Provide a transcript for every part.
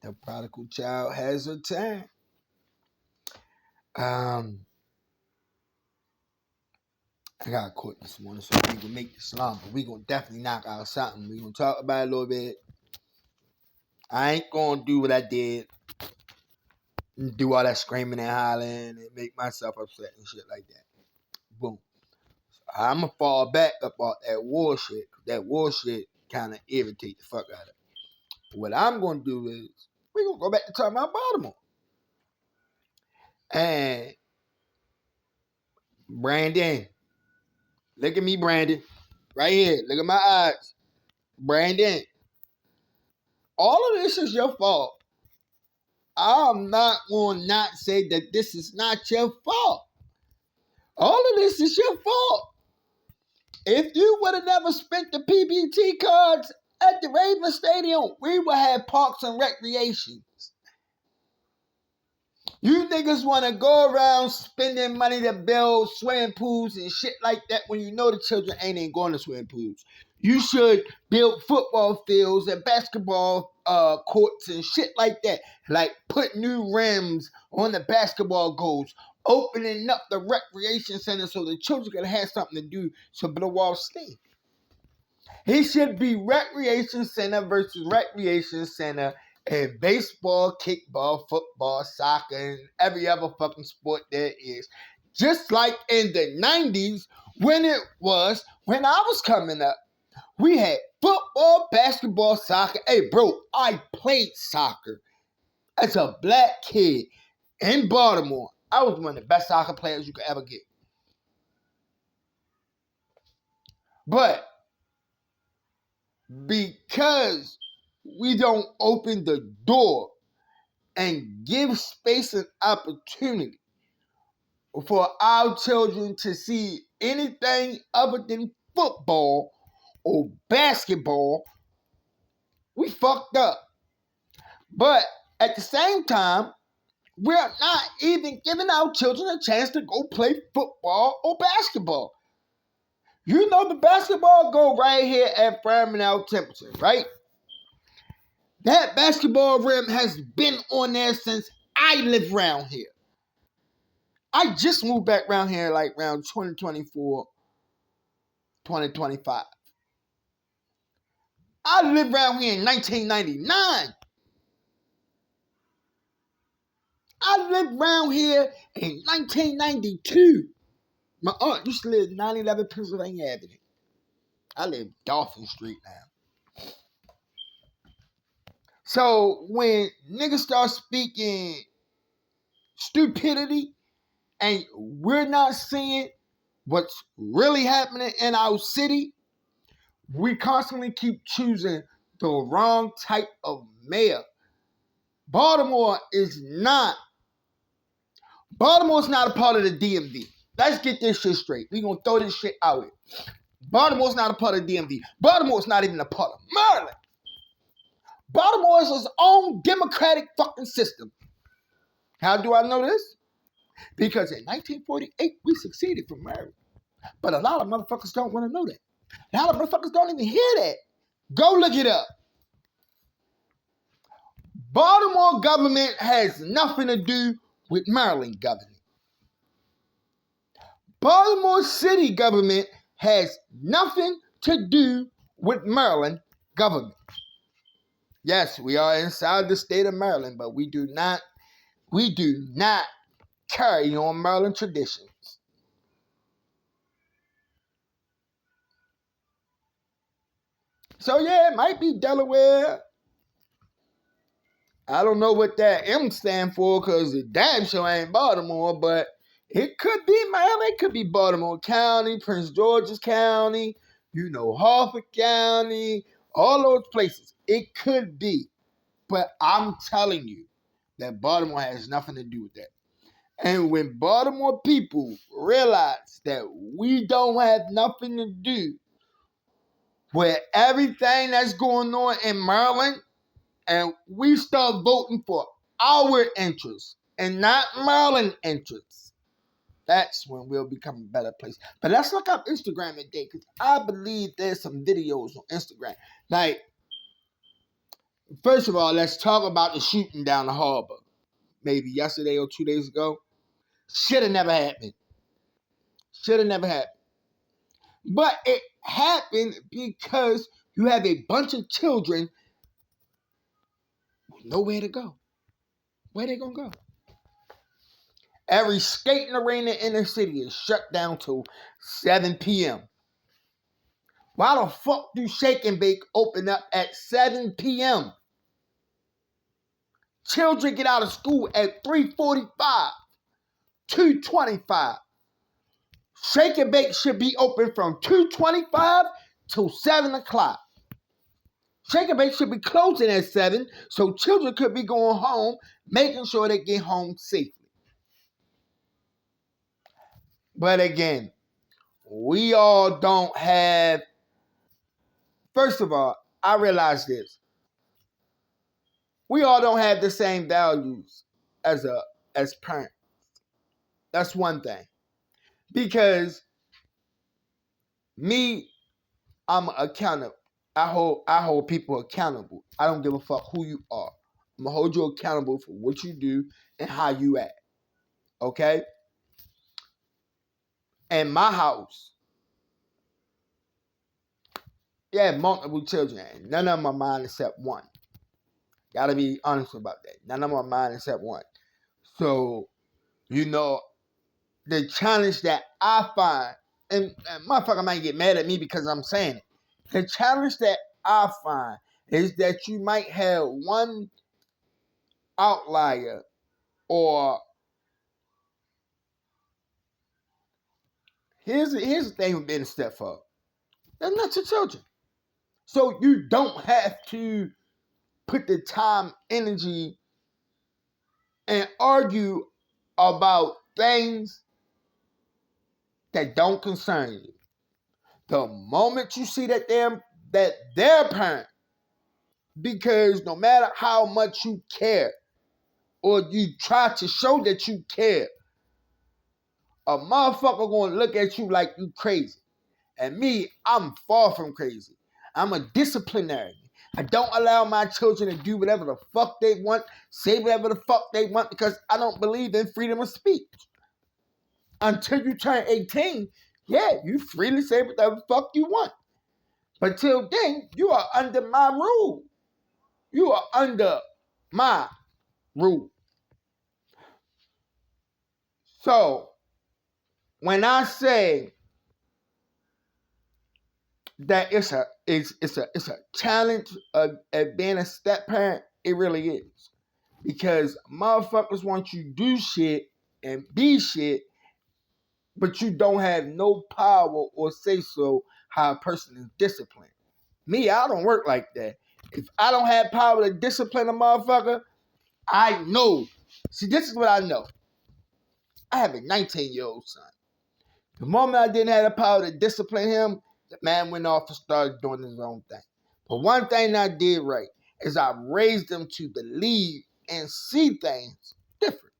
The prodigal child has returned. I got caught this morning, so we gonna make this long, but we gonna definitely knock out something. We gonna talk about it a little bit. I ain't gonna do what I did and do all that screaming and hollering and make myself upset and shit like that. Boom. So I'm gonna fall back about that war shit. That war shit kind of irritate the fuck out of me. What I'm gonna do is we gonna go back to talking about Baltimore. And Brandon, look at me, Brandon. Right here. Look at my eyes. Brandon, all of this is your fault. I'm not going to not say that this is not your fault. All of this is your fault. If you would have never spent the PBT cards at the Raven Stadium, we would have parks and recreation. You niggas want to go around spending money to build swimming pools and shit like that when you know the children ain't going to swimming pools. You should build football fields and basketball courts and shit like that. Like put new rims on the basketball goals, opening up the recreation center so the children can have something to do to blow off steam. It should be recreation center versus recreation center. And baseball, kickball, football, soccer, and every other fucking sport there is. Just like in the 90s when I was coming up, we had football, basketball, soccer. Hey, bro, I played soccer as a black kid in Baltimore. I was one of the best soccer players you could ever get. But because we don't open the door and give space and opportunity for our children to see anything other than football or basketball, we fucked up. But at the same time, we're not even giving our children a chance to go play football or basketball. You know the basketball go right here at Farmingdale Templeton, right? That basketball rim has been on there since I live around here. I just moved back around here like around 2024, 2025. I lived around here in 1999. I lived around here in 1992. My aunt used to live 911 Pennsylvania Avenue. I live Dolphin Street now. So when niggas start speaking stupidity and we're not seeing what's really happening in our city, we constantly keep choosing the wrong type of mayor. Baltimore's not a part of the DMV. Let's get this shit straight. We gonna throw this shit out here. Baltimore's not a part of the DMV. Baltimore's not even a part of Maryland. Baltimore is its own democratic fucking system. How do I know this? Because in 1948, we succeeded from Maryland. But a lot of motherfuckers don't want to know that. A lot of motherfuckers don't even hear that. Go look it up. Baltimore government has nothing to do with Maryland government. Baltimore city government has nothing to do with Maryland government. Yes, we are inside the state of Maryland, but we do not carry on Maryland traditions. So yeah, it might be Delaware. I don't know what that M stand for because it damn sure ain't Baltimore, but it could be Maryland. It could be Baltimore County, Prince George's County, Harford County, all those places. It could be. But I'm telling you that Baltimore has nothing to do with that. And when Baltimore people realize that we don't have nothing to do with everything that's going on in Maryland, and we start voting for our interests and not Maryland interests, that's when we'll become a better place. But let's look up Instagram today because I believe there's some videos on Instagram. Like, First of all, let's talk about the shooting down the harbor. Maybe yesterday or 2 days ago. Should have never happened. Should have never happened. But it happened because you have a bunch of children with nowhere to go. Where they gonna go? Every skating arena in the city is shut down till 7 p.m. Why the fuck do Shake and Bake open up at 7 p.m.? Children get out of school at 3:45, 2:25. Shake and Bake should be open from 2:25 till 7 o'clock. Shake and Bake should be closing at 7 so children could be going home, making sure they get home safely. But again, we all don't have. First of all, I realize this. We all don't have the same values as parents. That's one thing. Because me, I'm accountable. I hold people accountable. I don't give a fuck who you are. I'm gonna hold you accountable for what you do and how you act. Okay? In my house, you have multiple children. And none of them are mine except one. Gotta be honest about that. None of them are mine except one. So, the challenge that I find, and motherfucker might get mad at me because I'm saying it. The challenge that I find is that you might have one outlier, or here's the thing with being a stepfather. They're not your children. So you don't have to put the time, energy, and argue about things that don't concern you. The moment you see that they're a parent, because no matter how much you care or you try to show that you care, a motherfucker gonna look at you like you crazy. And me, I'm far from crazy. I'm a disciplinarian. I don't allow my children to do whatever the fuck they want, say whatever the fuck they want, because I don't believe in freedom of speech. Until you turn 18, yeah, you freely say whatever the fuck you want. But till then, you are under my rule. You are under my rule. So, when I say that it's a challenge of being a step parent, it really is. Because motherfuckers want you to do shit and be shit, but you don't have no power or say so how a person is disciplined. Me, I don't work like that. If I don't have power to discipline a motherfucker, I know. See, this is what I know. I have a 19-year-old son. The moment I didn't have the power to discipline him, the man went off and started doing his own thing. But one thing I did right is I raised him to believe and see things different.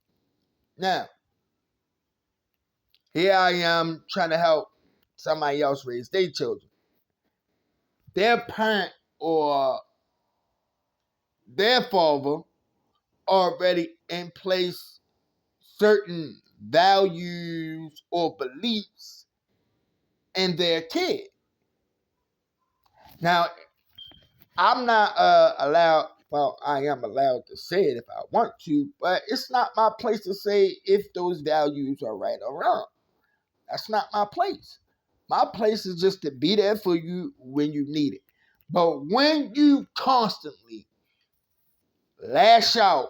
Now, here I am trying to help somebody else raise their children. Their parent or their father already in place certain values or beliefs in their kid. Now, I'm not allowed, well, I am allowed to say it if I want to, but it's not my place to say if those values are right or wrong. That's not my place. My place is just to be there for you when you need it. But when you constantly lash out,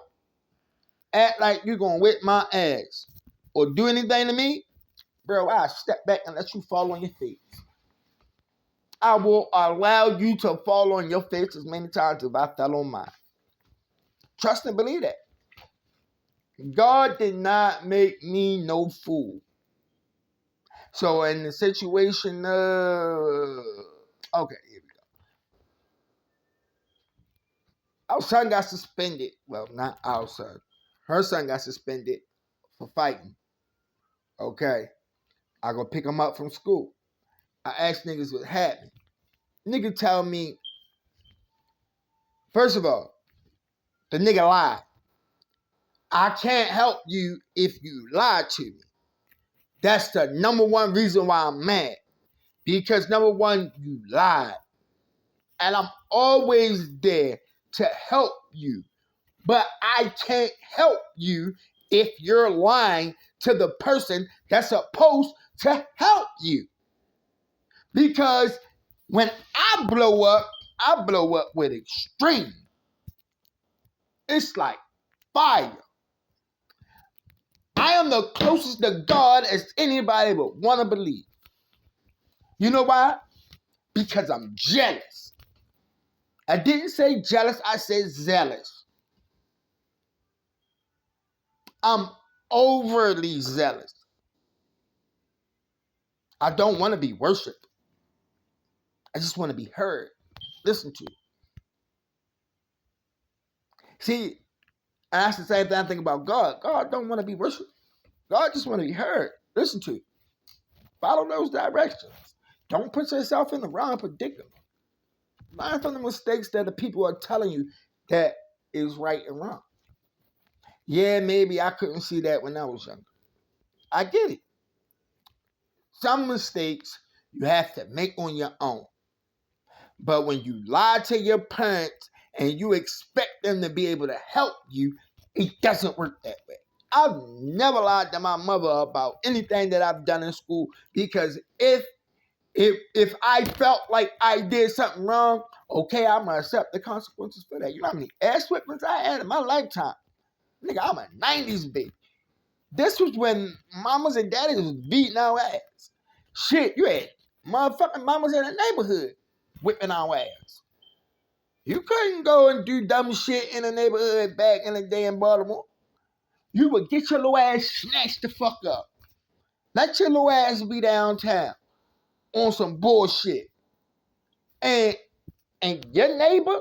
act like you're going to whip my ass, or do anything to me, bro, I'll step back and let you fall on your face. I will allow you to fall on your face as many times as I fell on mine. Trust and believe that. God did not make me no fool. So in the situation, okay, here we go. Our son got suspended. Well, not our son. Her son got suspended for fighting. Okay. I go pick him up from school. I asked niggas what happened. Nigga tell me First of all, the nigga lied. I can't help you if you lied to me. That's the number one reason why I'm mad. Because number one, you lied. And I'm always there to help you. But I can't help you if you're lying to the person that's supposed to help you. Because when I blow up with extreme. It's like fire. I am the closest to God as anybody would want to believe. You know why? Because I'm jealous. I didn't say jealous, I said zealous. I'm overly zealous. I don't want to be worshipped. I just want to be heard, listened to. See, and that's the same thing I think about God. God don't want to be worshipped. God just want to be heard, listened to. Follow those directions. Don't put yourself in the wrong predicament. Learn from the mistakes that the people are telling you that is right and wrong. Yeah, maybe I couldn't see that when I was younger. I get it. Some mistakes you have to make on your own. But when you lie to your parents and you expect them to be able to help you, it doesn't work that way. I've never lied to my mother about anything that I've done in school because if I felt like I did something wrong, okay, I'm going to accept the consequences for that. You know how many ass whippings I had in my lifetime? Nigga, I'm a 90s baby. This was when mamas and daddies was beating our ass. Shit, you had motherfucking mamas in the neighborhood whipping our ass. You couldn't go and do dumb shit in the neighborhood back in the day in Baltimore. You would get your little ass snatched the fuck up. Let your little ass be downtown on some bullshit. And your neighbor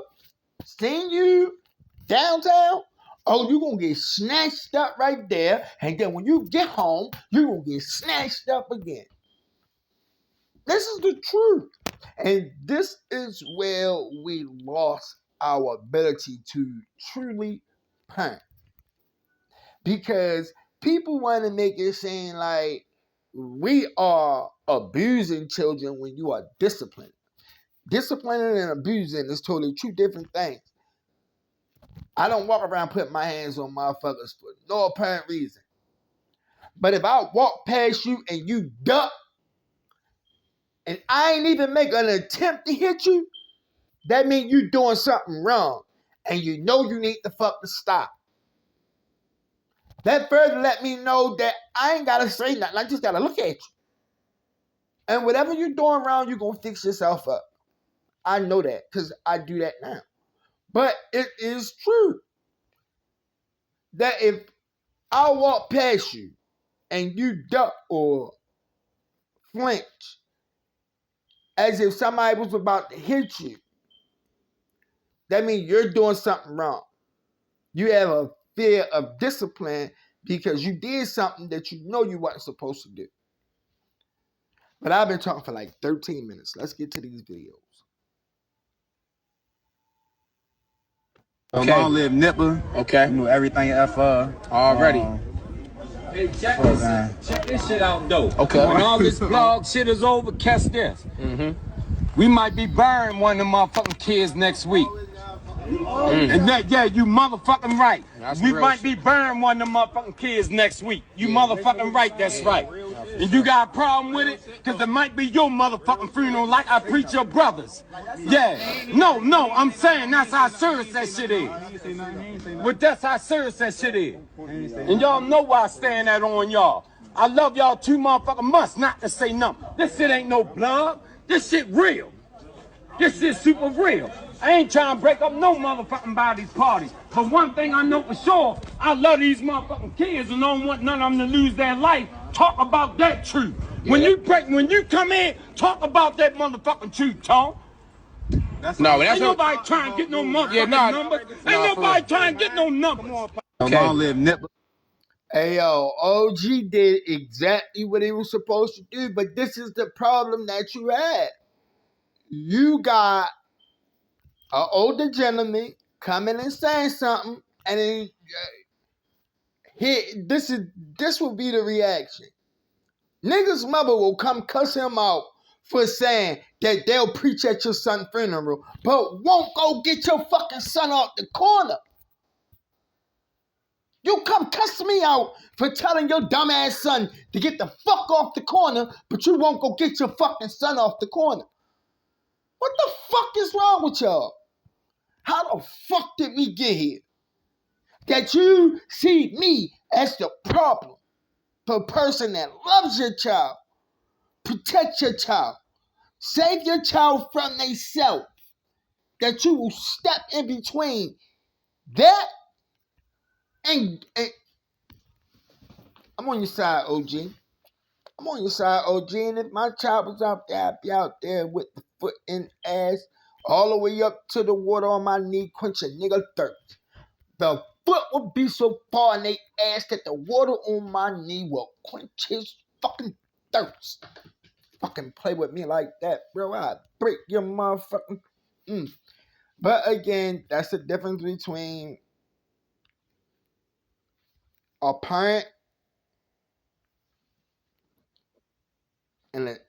seen you downtown, oh, you're going to get snatched up right there. And then when you get home, you're going to get snatched up again. This is the truth. And this is where we lost our ability to truly parent. Because people want to make it seem like we are abusing children when you are disciplined. Disciplining and abusing is totally two different things. I don't walk around putting my hands on motherfuckers for no apparent reason. But if I walk past you and you duck, and I ain't even make an attempt to hit you, that means you doing something wrong. And you know you need to fuck to stop. That further let me know that I ain't got to say nothing. I just got to look at you. And whatever you're doing wrong, you're going to fix yourself up. I know that because I do that now. But it is true that if I walk past you and you duck or flinch as if somebody was about to hit you, that means you're doing something wrong. You have a fear of discipline because you did something that you know you weren't supposed to do. But I've been talking for like 13 minutes. Let's get to these videos. Okay. Long live Nipper. Okay. You know everything already. Hey, check this shit out though. Okay. When all this blog shit is over, catch this. We might be burying one of them motherfucking kids next week. And that, yeah, you motherfucking right. We might be burying one of them motherfucking kids next week. You motherfucking right, that's right. And you got a problem with it? Because it might be your motherfucking funeral like I preach your brothers. Yeah. No, I'm saying that's how serious that shit is. But that's how serious that shit is. And y'all know why I stand that on y'all. I love y'all too motherfucking much not to say nothing. This shit ain't no blub. This shit real. This shit super real. I ain't trying to break up no motherfucking body's party. But one thing I know for sure, I love these motherfucking kids and don't want none of them to lose their life. Talk about that truth. Yeah. When you come in, talk about that motherfucking truth, Tom. Ain't nobody trying to get no motherfucking number. Ain't nobody trying to get no numbers. Okay. Long live Nipper. Hey, yo, OG did exactly what he was supposed to do, but this is the problem that you had. You got an older gentleman coming and saying something, and then this will be the reaction. Nigga's mother will come cuss him out for saying that they'll preach at your son's funeral, but won't go get your fucking son off the corner. You come cuss me out for telling your dumbass son to get the fuck off the corner, but you won't go get your fucking son off the corner. What the fuck is wrong with y'all? How the fuck did we get here? That you see me as the problem. The person that loves your child. Protect your child. Save your child from themselves. That you will step in between that and I'm on your side, OG. I'm on your side, OG. And if my child was out there, I'd be out there with the foot in ass all the way up to the water on my knee, quench a nigga thirst. The foot would be so far in they ass that the water on my knee will quench his fucking thirst. Fucking play with me like that, bro. I'd break your motherfucking... But again, that's the difference between a parent and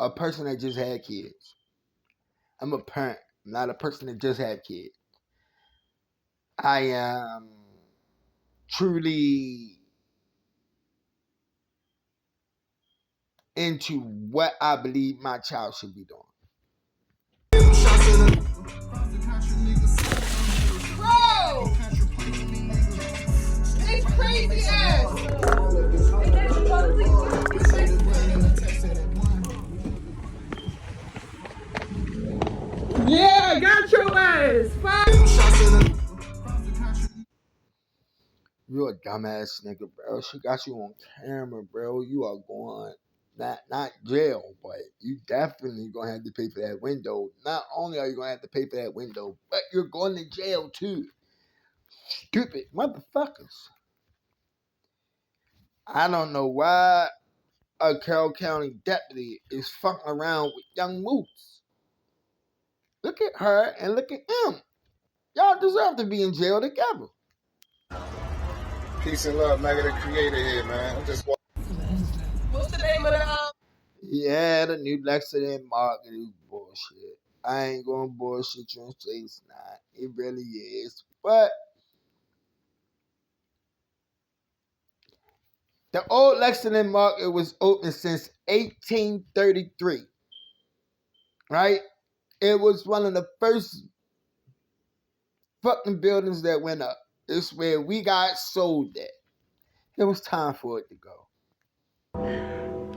a person that just had kids. I'm a parent, not a person that just had kids. I am truly into what I believe my child should be doing. Bro! It's crazy ass! Yeah, got your ass! You're a dumbass nigga, bro. She got you on camera, bro. You are going, not jail, but you definitely going to have to pay for that window. Not only are you going to have to pay for that window, but you're going to jail too. Stupid motherfuckers. I don't know why a Carroll County deputy is fucking around with young Moots. Look at her and look at him. Y'all deserve to be in jail together. Peace and love, Mega the Creator here, man. I'm just What's the name of the Yeah, the new Lexington market is bullshit. I ain't gonna bullshit you and say it's not. It really is. But the old Lexington market was open since 1833. Right? It was one of the first fucking buildings that went up. It's where we got sold at. It was time for it to go.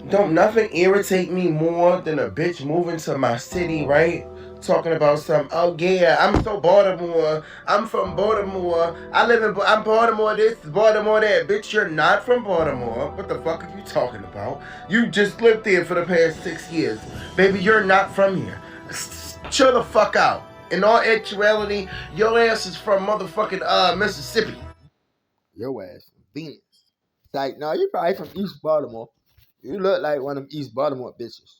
Don't nothing irritate me more than a bitch moving to my city, right? Talking about some, oh yeah, I'm so Baltimore. I'm from Baltimore. I'm Baltimore this, Baltimore that. Bitch, you're not from Baltimore. What the fuck are you talking about? You just lived there for the past 6 years. Baby, you're not from here. Chill the fuck out. In all actuality, your ass is from motherfucking Mississippi. Your ass from Venus. It's like, no, you probably from East Baltimore. You look like one of them East Baltimore bitches.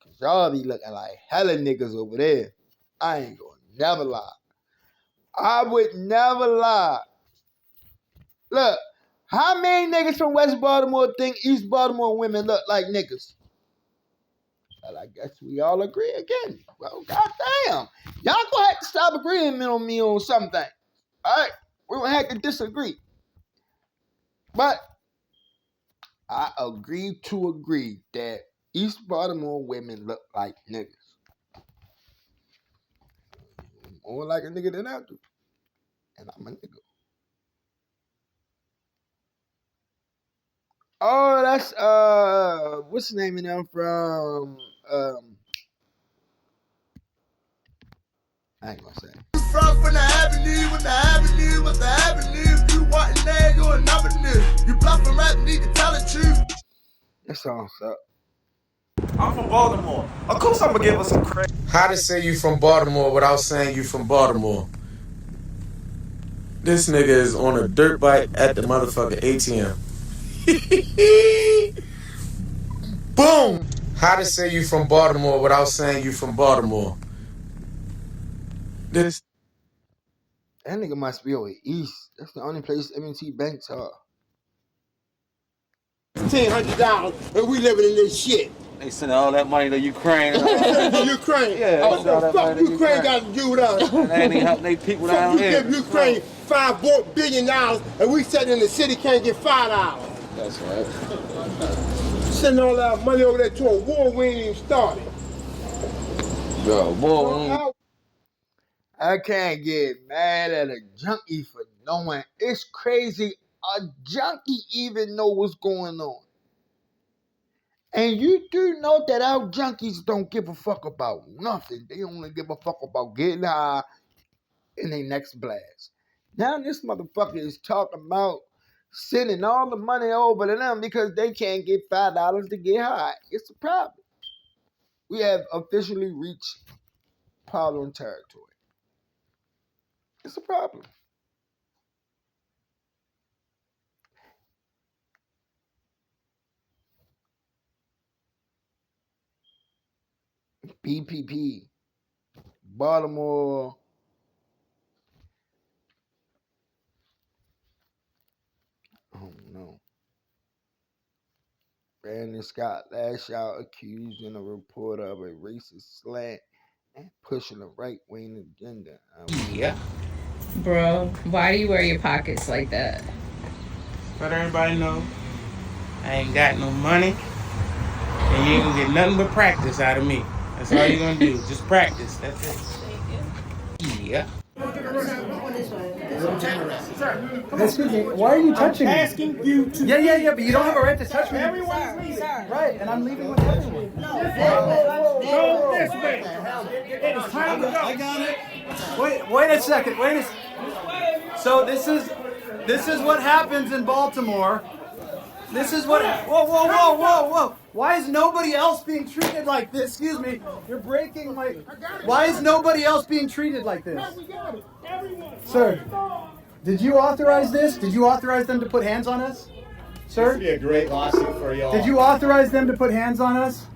Cause y'all be looking like hella niggas over there. I ain't gonna never lie. I would never lie. Look, how many niggas from West Baltimore think East Baltimore women look like niggas? Well, I guess we all agree again. Well, goddamn. Y'all gonna have to stop agreeing on me on something. Alright? We're gonna have to disagree. But I agree to agree that East Baltimore women look like niggas. More like a nigga than I do. And I'm a nigga. Oh, that's what's the name of them from I ain't gonna say. from the avenue, with the avenue, with the avenue. You want there, you another new. You bluffing rap, need to tell the truth. That song suck. I'm from Baltimore. Of course I'm gonna give us some credit. How to say you from Baltimore without saying you from Baltimore? This nigga is on a dirt bike at the motherfucking ATM. Boom! How to say you from Baltimore without saying you from Baltimore? This That nigga must be over east. That's the only place M&T banks are. $1,500 and we living in this shit. They send all that money to Ukraine. To Ukraine. Yeah, What the fuck Ukraine got to do with us? They ain't even helping their people down You here. give Ukraine $5 billion and we sitting in the city can't get $5. That's right. Sending all that money over there to a war we ain't even started. Bro, boy. I can't get mad at a junkie for knowing. It's crazy. A junkie even know what's going on. And you do know that our junkies don't give a fuck about nothing. They only give a fuck about getting high in their next blast. Now this motherfucker is talking about sending all the money over to them because they can't get $5 to get high. It's a problem. We have officially reached problem territory. It's a problem. BPP, Baltimore. Oh no. Brandon Scott lash out accusing a reporter of a racist slant and pushing a right-wing agenda. Yeah. Bro, why do you wear your pockets like that? Let everybody know I ain't got no money, and you ain't gonna get nothing but practice out of me. That's all you're gonna do. Just practice. That's it. Yeah. Excuse me, why are you touching me? Asking you to Yeah, but you don't have a right to touch me. Everyone's leaving. Right, and I'm leaving with everyone. Go this way. It is time to go. I got it. Wait a second, So this is what happens in Baltimore. This is what, whoa. Why is nobody else being treated like this? Excuse me, you're breaking my, why is nobody else being treated like this? Sir, did you authorize this? Did you authorize them to put hands on us? Sir? This would be a great lawsuit for y'all. Did you authorize them to put hands on us?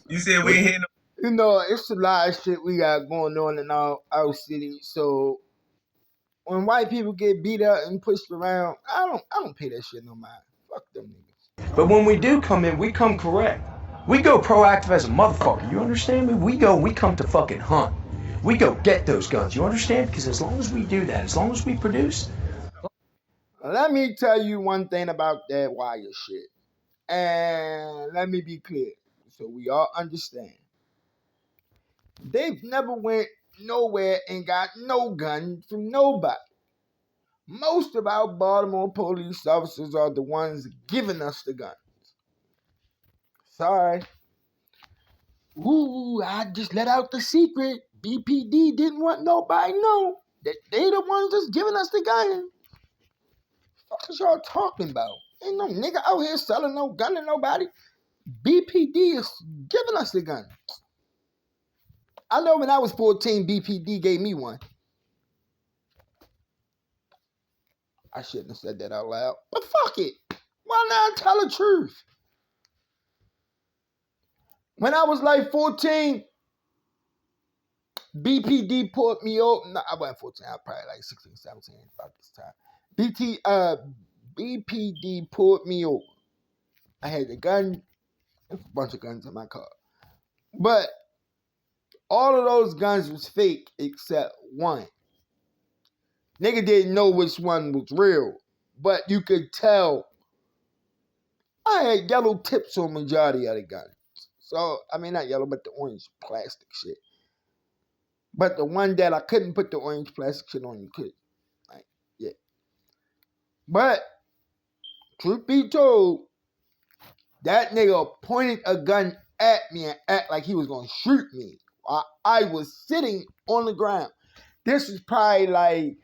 you said we ain't hitting. You know, it's a lot of shit we got going on in our city. So when white people get beat up and pushed around, I don't pay that shit no mind. Fuck them niggas. But when we do come in, we come correct. We go proactive as a motherfucker. You understand me? We come to fucking hunt. We go get those guns. You understand? Because as long as we do that, as long as we produce. Let me tell you one thing about that wire shit. And let me be clear so we all understand. They've never went nowhere and got no gun from nobody. Most of our Baltimore police officers are the ones giving us the guns. Sorry. Ooh, I just let out the secret. BPD didn't want nobody to know that they the ones that's giving us the gun. What is y'all talking about? Ain't no nigga out here selling no gun to nobody. BPD is giving us the gun. I know when I was 14, BPD gave me one. I shouldn't have said that out loud. But fuck it. Why not tell the truth? When I was like 14, BPD pulled me over. No, I wasn't 14. I was probably like 16, 17 about this time. BPD pulled me over. I had a gun, a bunch of guns in my car. But all of those guns was fake except one. Nigga didn't know which one was real. But you could tell I had yellow tips on majority of the guns. So, I mean, not yellow, but the orange plastic shit. But the one that I couldn't put the orange plastic shit on, you could. Like, yeah. But, truth be told, that nigga pointed a gun at me and act like he was going to shoot me while I was sitting on the ground. This was probably like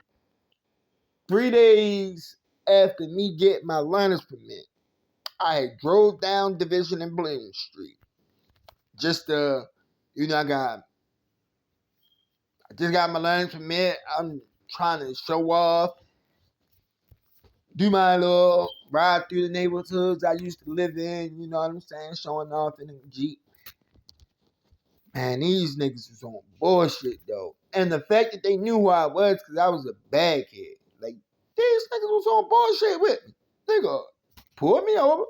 3 days after me getting my learner's permit. I had drove down Division and Bloom Street. Just I just got my learner's permit. I'm trying to show off. Do my little ride through the neighborhoods I used to live in. You know what I'm saying? Showing off in a Jeep. Man, these niggas was on bullshit though. And the fact that they knew who I was because I was a bad kid. Like, these niggas was on bullshit with me. Nigga, pulled me over,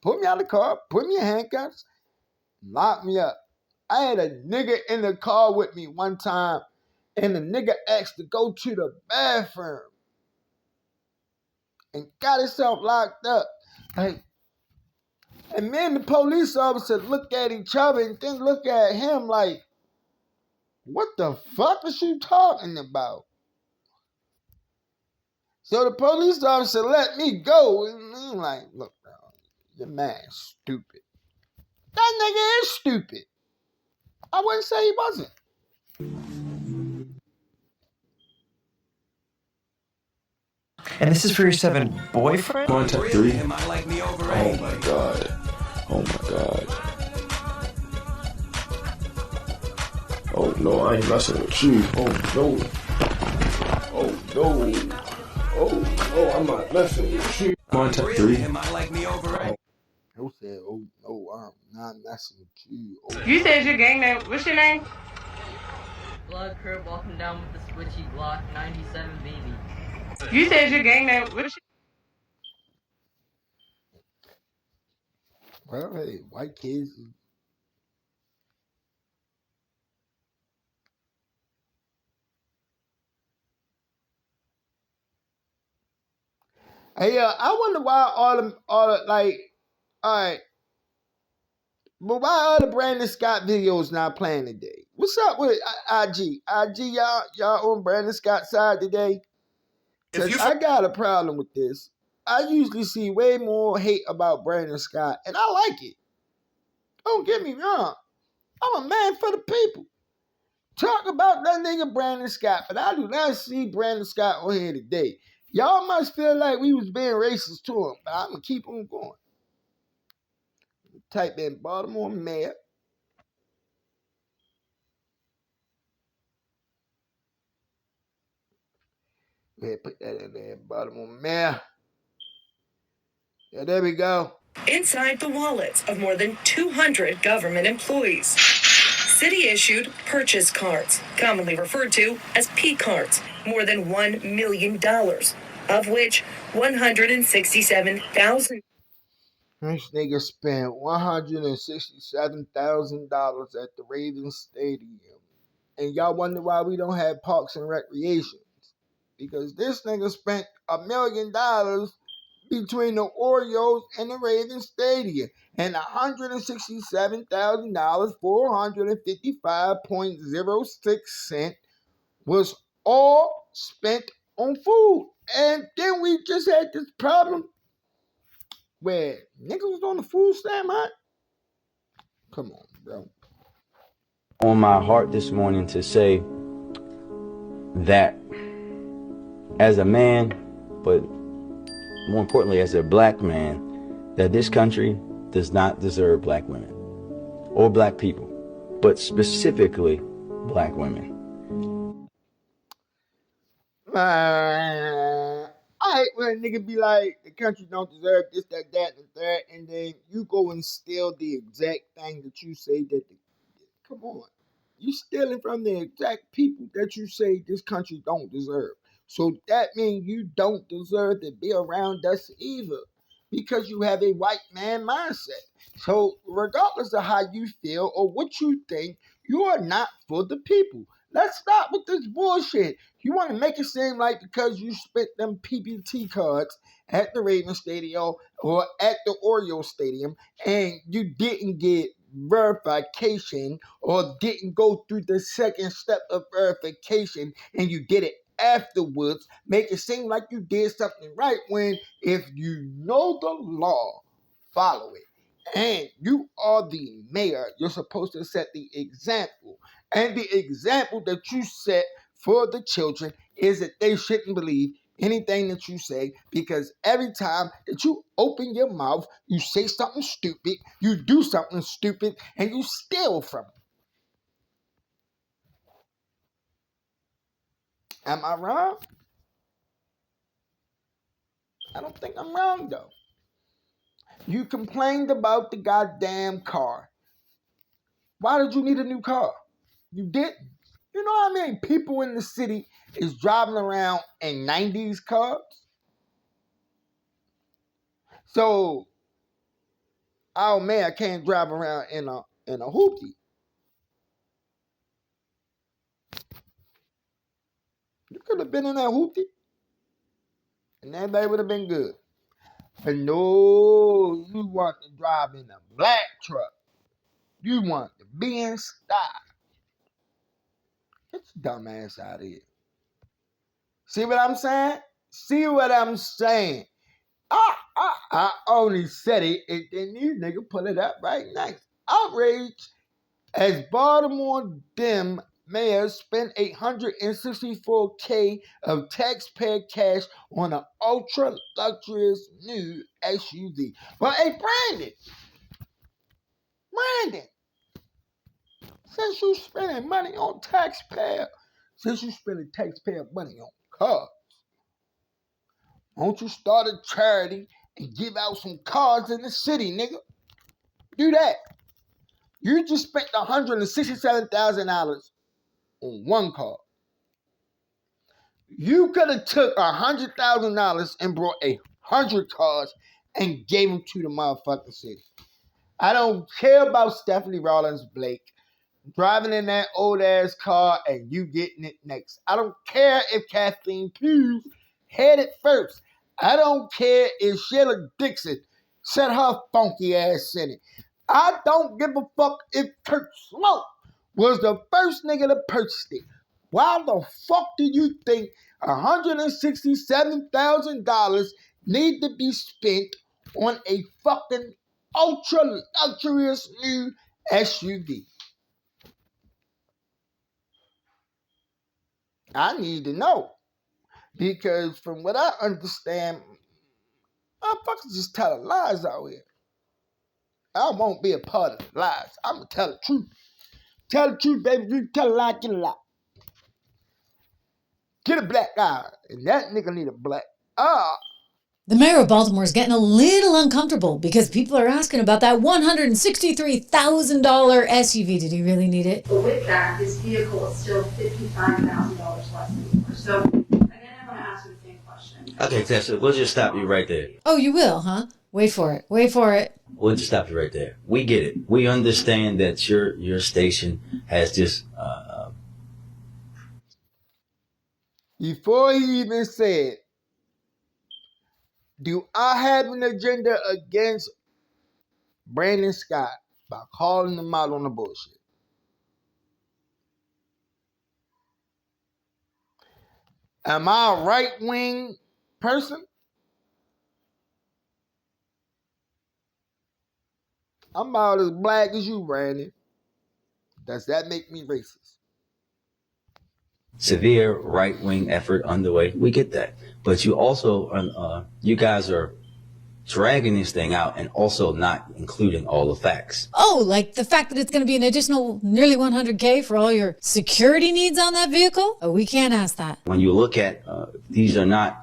put me out of the car, put me in handcuffs, locked me up. I had a nigga in the car with me one time, and the nigga asked to go to the bathroom and got himself locked up. Like, and me and the police officer looked at each other and then look at him like, what the fuck is you talking about? So the police officer let me go. And I'm like, look, bro, your man's stupid. That nigga is stupid. I wouldn't say he wasn't. And this is for your 7 boyfriend? Contact 3. Am I like me over Oh my god. Oh my god. Oh no, I ain't messing with you. Oh no. Oh no. Oh no, I'm not messing with you. Contact 3. Am I like me over Who said, oh no, I'm not messing with you. Oh. You said your gang name. What's your name? Blood curve walking down with the switchy Glock 97 baby. You said your gang name. What's Well, hey, white kids. Hey, I wonder why all the like, all right, but why all the Brandon Scott videos not playing today? What's up with IG? IG, y'all on Brandon Scott's side today? Because I got a problem with this. I usually see way more hate about Brandon Scott, and I like it. Don't get me wrong. I'm a man for the people. Talk about that nigga Brandon Scott, but I do not see Brandon Scott on here today. Y'all must feel like we was being racist to him, but I'm going to keep on going. Type in Baltimore mayor. Yeah, put that in there, Baltimore mayor. Yeah, there we go. Inside the wallets of more than 200 government employees. City-issued purchase cards, commonly referred to as P cards, more than $1 million, of which 167,000. This nigga spent $167,000 at the Ravens Stadium. And y'all wonder why we don't have parks and recreations. Because this nigga spent $1 million between the Orioles and the Ravens Stadium. And $167,000, 455.06 was all spent on food. And then we just had this problem where niggas was on the food stamp, huh? Come on, bro. On my heart this morning to say that as a man, but more importantly as a black man, that this country does not deserve black women or black people, but specifically black women. I hate when a nigga be like, the country don't deserve this, that, and the third, and then you go and steal the exact thing that you say that come on. You stealing from the exact people that you say this country don't deserve. So that means you don't deserve to be around us either. Because you have a white man mindset. So regardless of how you feel or what you think, you are not for the people. Let's stop with this bullshit. You want to make it seem like because you spent them PPT cards at the Ravens Stadium or at the Orioles Stadium and you didn't get verification or didn't go through the second step of verification and you did it afterwards, make it seem like you did something right when if you know the law, follow it. And you are the mayor. You're supposed to set the example. And the example that you set for the children is that they shouldn't believe anything that you say because every time that you open your mouth, you say something stupid, you do something stupid, and you steal from them. Am I wrong? I don't think I'm wrong, though. You complained about the goddamn car. Why did you need a new car? You didn't. You know how many people in the city is driving around in 90s cars? So, oh man, I can't drive around in a hoopty. You could have been in that hoopty, and everybody would have been good. But no, you want to drive in a black truck. You want to be in style. Get your dumb ass out of here. See what I'm saying? See what I'm saying? I only said it, and then these niggas pull it up right next. Outrage as Baltimore Dem mayor spent $864K of taxpayer cash on an ultra luxurious new SUV. But hey, Brandon, since you spending money on taxpayer, since you spending taxpayer money on cars, won't you start a charity and give out some cars in the city, nigga? Do that. You just spent $167,000 on one car. You could have took $100,000 and brought 100 cars and gave them to the motherfucking city. I don't care about Stephanie Rollins Blake driving in that old ass car and you getting it next. I don't care if Kathleen Pugh had it first. I don't care if Sheila Dixon set her funky ass in it. I don't give a fuck if Kurt Smoke was the first nigga to purchase it. Why the fuck do you think $167,000 need to be spent on a fucking ultra luxurious new SUV? I need to know. Because from what I understand, motherfuckers just telling lies out here. I won't be a part of the lies. I'm going to tell the truth. Tell the truth, baby. You tell a lie, get a lie. Get a black eye. And that nigga need a black eye. The mayor of Baltimore is getting a little uncomfortable because people are asking about that $163,000 SUV. Did he really need it? But with that, this vehicle is still $55,000 less than before. So, again, I want to ask you the same question. Okay, Tessa, we'll just stop you right there. Oh, you will, huh? Wait for it. Wait for it. We'll just stop you right there. We get it. We understand that your station has this. Before he even said, do I have an agenda against Brandon Scott by calling him out on the bullshit? Am I a right-wing person? I'm about as black as you, Brandon. Does that make me racist? Severe right-wing effort underway. We get that. But you also, you guys are dragging this thing out and also not including all the facts. Oh, like the fact that it's going to be an additional nearly $100K for all your security needs on that vehicle? Oh, we can't ask that. When you look at, these are not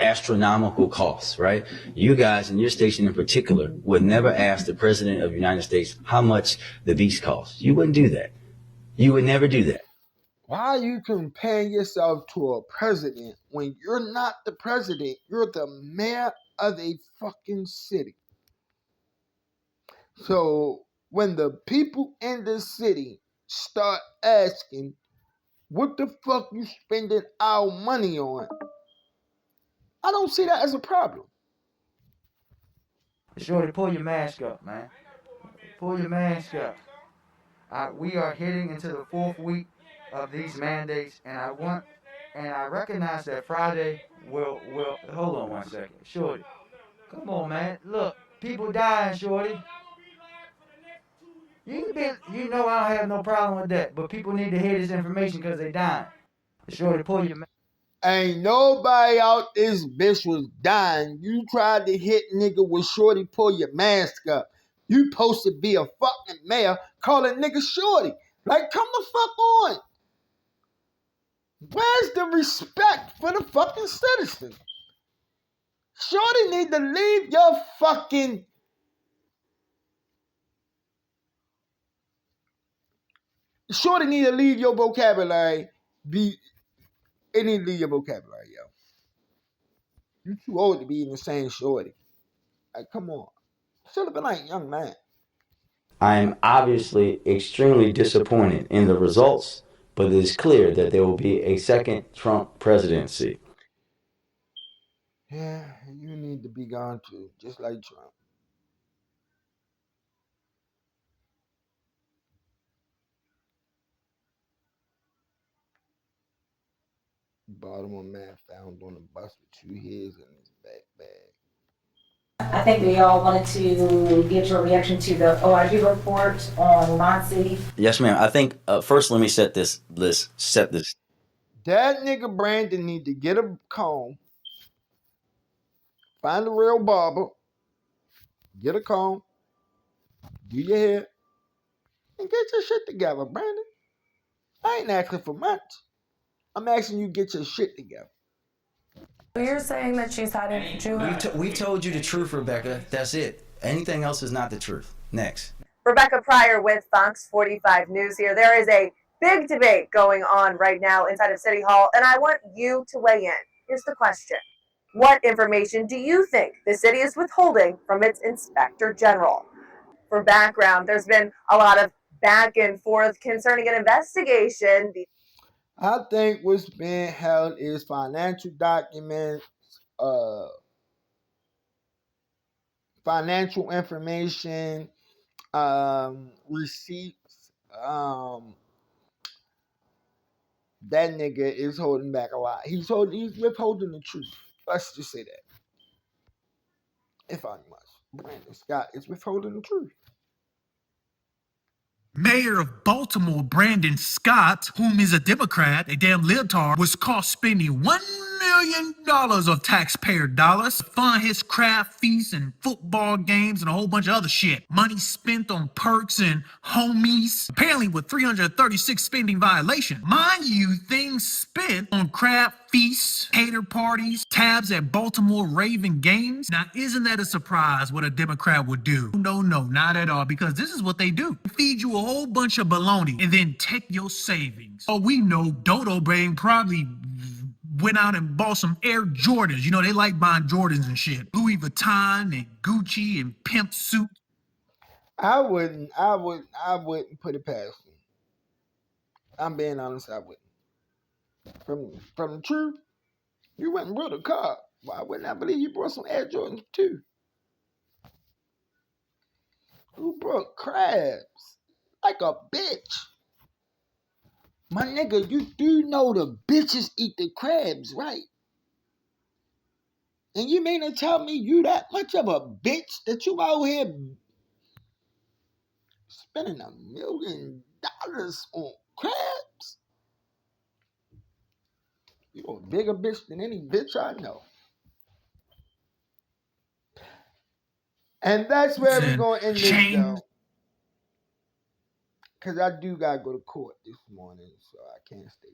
astronomical costs, right? You guys and your station in particular would never ask the President of the United States how much the beast costs. You wouldn't do that. You would never do that. Why are you comparing yourself to a president when you're not the president? You're the mayor of a fucking city. So when the people in the city start asking, what the fuck you spending our money on? I don't see that as a problem. Shorty, pull your mask up, man. Pull your mask up. We are heading into the 4th week of these mandates, and I recognize that Friday will hold on one second. Shorty, come on, man. Look, people dying, Shorty. You know I don't have no problem with that, but people need to hear this information because they dying. Shorty, pull your mask. Ain't nobody out this bitch was dying. You tried to hit nigga with Shorty, pull your mask up. You supposed to be a fucking mayor calling nigga Shorty. Like, come the fuck on. Where's the respect for the fucking citizen? Shorty need to leave your fucking Shorty need to leave your vocabulary. It need to leave your vocabulary, yo. You too old to be in the same shorty. Like, come on. Should have been like, young man. I am obviously extremely disappointed in the results, but it is clear that there will be a second Trump presidency. Yeah, you need to be gone too, just like Trump. Baltimore man found on the bus with 2 heads in his backpack. I think we all wanted to give your reaction to the OIG report on Line City. Yes, ma'am. I think first let me set this. That nigga Brandon need to get a comb, find a real barber, get a comb, do your hair, and get your shit together, Brandon. I ain't asking for much. I'm asking you to get your shit together. You're saying that she's hiding from Jew. We've told you the truth, Rebecca. That's it. Anything else is not the truth. Next. Rebecca Pryor with Fox 45 News here. There is a big debate going on right now inside of City Hall, and I want you to weigh in. Here's the question. What information do you think the city is withholding from its inspector general? For background, there's been a lot of back and forth concerning an investigation. I think what's being held is financial documents, financial information, receipts. That nigga is holding back a lot. He's withholding the truth. Let's just say that. If I must. Brandon Scott is withholding the truth. Mayor of Baltimore, Brandon Scott, whom is a Democrat, a damn libtard, was caught spending $1 million of taxpayer dollars to fund his craft feasts and football games and a whole bunch of other shit. Money spent on perks and homies, apparently with 336 spending violation. Mind you, things spent on craft feasts, cater parties, tabs at Baltimore Raven games. Now, isn't that a surprise what a Democrat would do? No, not at all, because this is what they do. Feed you a whole bunch of baloney and then take your savings. Oh, we know Dodo Brain probably went out and bought some Air Jordans. You know, they like buying Jordans and shit. Louis Vuitton and Gucci and pimp suit. I wouldn't put it past him. I'm being honest, I wouldn't. From the truth, you went and brought a car. Why wouldn't I believe you brought some Air Jordans too? You brought crabs like a bitch. My nigga, you do know the bitches eat the crabs, right? And you mean to tell me you that much of a bitch that you out here spending $1 million on crabs? You a bigger bitch than any bitch I know. And that's where we're going to end this, though. Because I do got to go to court this morning, so I can't stay